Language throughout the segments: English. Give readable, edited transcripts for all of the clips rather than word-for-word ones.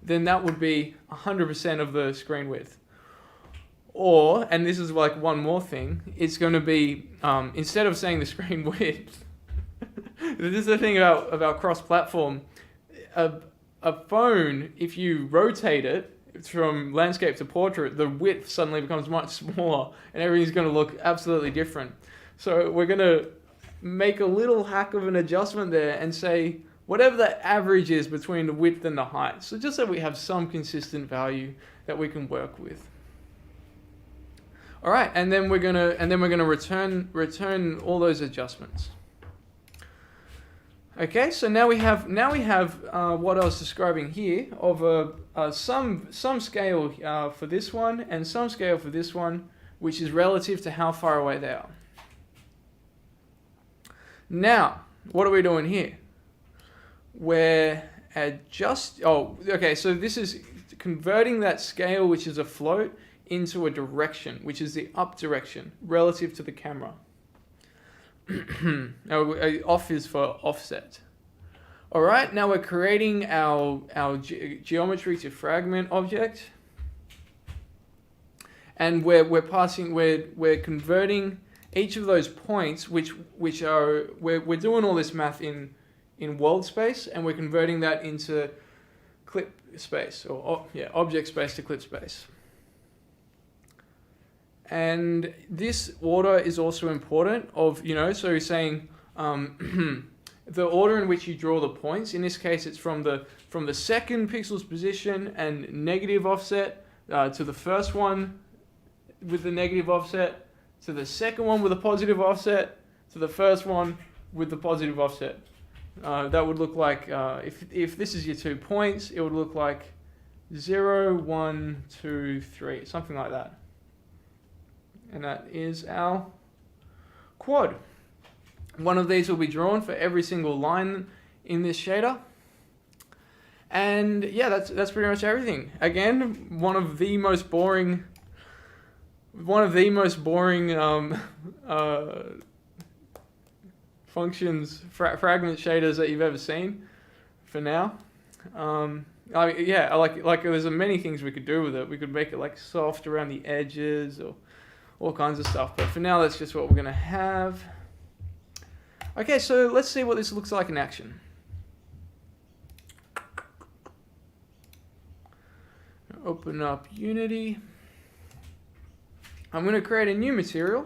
then that would be 100% of the screen width. Or, and this is like one more thing, it's going to be, instead of saying the screen width, this is the thing about cross-platform, a phone, if you rotate it from landscape to portrait, the width suddenly becomes much smaller and everything's going to look absolutely different. So we're going to make a little hack of an adjustment there and say whatever the average is between the width and the height. So just so we have some consistent value that we can work with. All right, and then we're gonna return all those adjustments. Okay, so now we have what I was describing here of some scale for this one and some scale for this one, which is relative to how far away they are. Now, what are we doing here? We're so this is converting that scale, which is a float, into a direction, which is the up direction relative to the camera. Now, off is for offset. All right, now we're creating our geometry to fragment object, and we're converting each of those points, which are we're doing all this math in world space, and we're converting that into clip space object space to clip space. And this order is also important so you're saying the order in which you draw the points. In this case, it's from the second pixel's position and negative offset to the first one with the negative offset, to the second one with a positive offset, to the first one with the positive offset. That would look like, if this is your 2 points, it would look like 0, 1, 2, 3, something like that. And that is our quad. One of these will be drawn for every single line in this shader. And yeah, that's pretty much everything. Again, one of the most boring functions, fragment shaders that you've ever seen for now. There's many things we could do with it. We could make it like soft around the edges or all kinds of stuff. But for now, that's just what we're going to have. Okay, so let's see what this looks like in action. Open up Unity. I'm going to create a new material.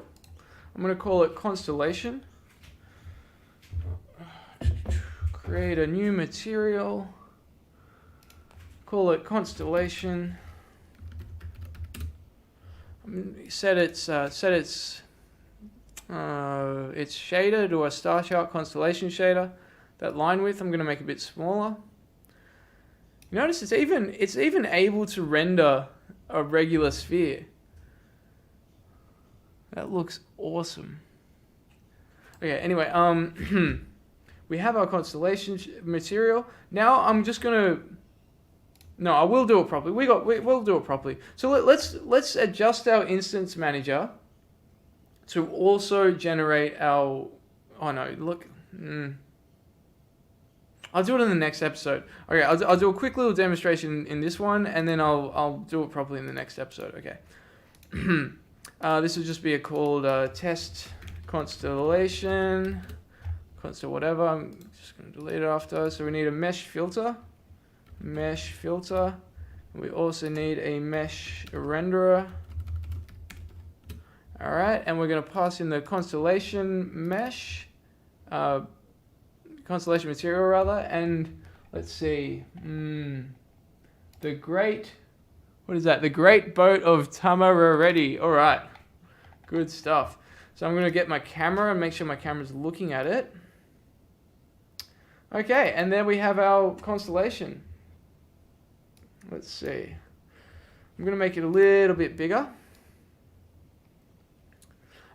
I'm going to call it Constellation. Create a new material. Call it Constellation. Set its shader to a star chart constellation shader. That line width I'm going to make a bit smaller. You notice it's even able to render a regular sphere. That looks awesome. Okay, anyway, we have our constellation material. Now I'm just gonna. No, I will do it properly. We'll do it properly. So let's adjust our instance manager to also generate our. Oh no! Look. I'll do it in the next episode. Okay, I'll do a quick little demonstration in this one, and then I'll do it properly in the next episode. Okay. This will just be called test constellation, whatever. I'm just going to delete it after. So we need a mesh filter. We also need a mesh renderer. All right, and we're going to pass in the constellation mesh, constellation material rather, and let's see, the great boat of Tamararedi. All right, good stuff. So I'm going to get my camera and make sure my camera's looking at it. Okay, and there we have our constellation. Let's see. I'm going to make it a little bit bigger.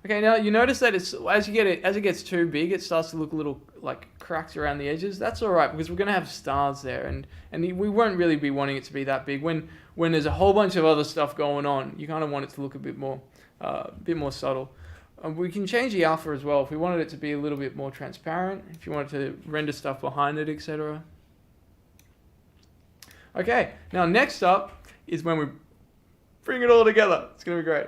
Okay, now you notice that as it gets too big, it starts to look a little like cracked around the edges. That's all right because we're going to have stars there, and we won't really be wanting it to be that big. When there's a whole bunch of other stuff going on, you kind of want it to look a bit more subtle. We can change the alpha as well if we wanted it to be a little bit more transparent. If you wanted to render stuff behind it, etc. Okay, now next up is when we bring it all together. It's going to be great.